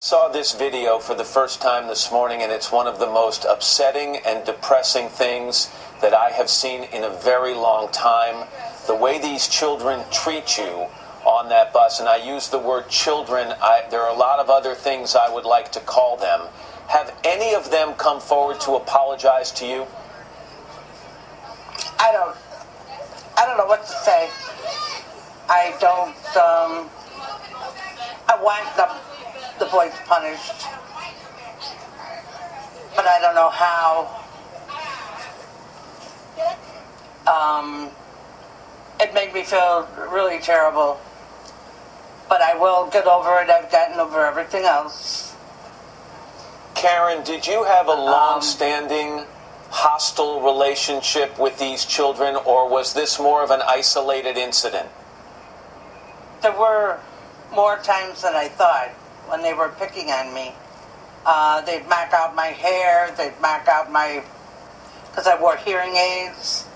Saw this video for the first time this morning, and it's one of the most upsetting and depressing things that I have seen in a very long time. The way these children treat you on that bus, and I use the word children, there are a lot of other things I would like to call them. Have any of them come forward to apologize to you? I don't know what to say. I want the boys punished, but I don't know how. It made me feel really terrible, but I will get over it. I've gotten over everything else. Karen, did you have a long-standing hostile relationship with these children, or was this more of an isolated incident? There were more times than I thought when they were picking on me. They'd knock out my hair, they'd knock out because I wore hearing aids.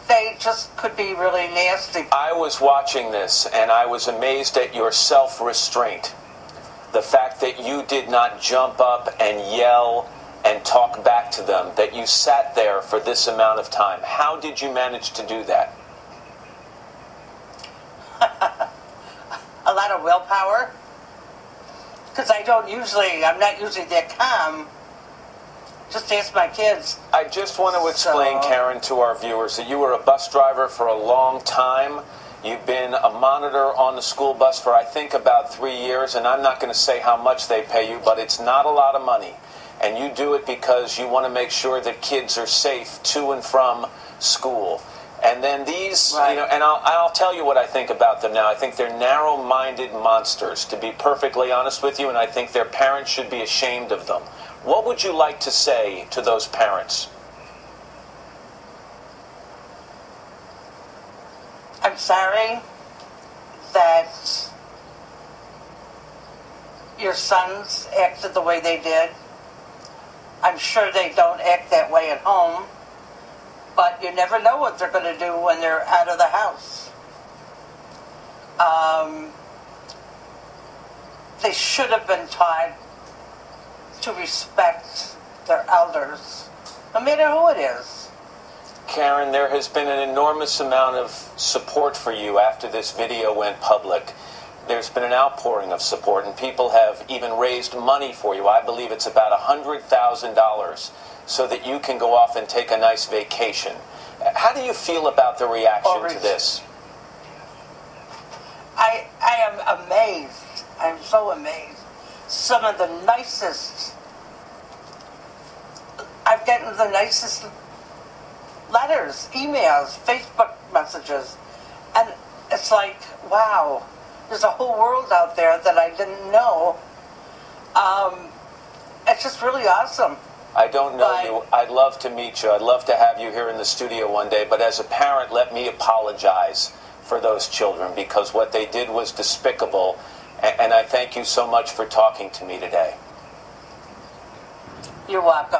They just could be really nasty. I was watching this, and I was amazed at your self-restraint. The fact that you did not jump up and yell and talk back to them, that you sat there for this amount of time. How did you manage to do that? A lot of willpower. Because I'm not usually that calm. Just ask my kids. I just want to explain, Karen, to our viewers that you were a bus driver for a long time. You've been a monitor on the school bus for, I think, about 3 years, and I'm not going to say how much they pay you, but it's not a lot of money. And you do it because you want to make sure that kids are safe to and from school. And then these, right. And I'll tell you what I think about them now. I think they're narrow-minded monsters, to be perfectly honest with you, and I think their parents should be ashamed of them. What would you like to say to those parents? I'm sorry that your sons acted the way they did. I'm sure they don't act that way at home, but you never know what they're going to do when they're out of the house. They should have been taught to respect their elders, no matter who it is. Karen, there has been an enormous amount of support for you after this video went public. There's been an outpouring of support, and people have even raised money for you. I believe it's about $100,000 so that you can go off and take a nice vacation. How do you feel about the reaction to this? I am amazed. I'm so amazed. Some of the nicest, I've gotten the nicest letters, emails, Facebook messages, and it's like, wow, there's a whole world out there that I didn't know. It's just really awesome. I don't know you. I'd love to meet you. I'd love to have you here in the studio one day, but as a parent, let me apologize for those children, because what they did was despicable, and I thank you so much for talking to me today. You're welcome.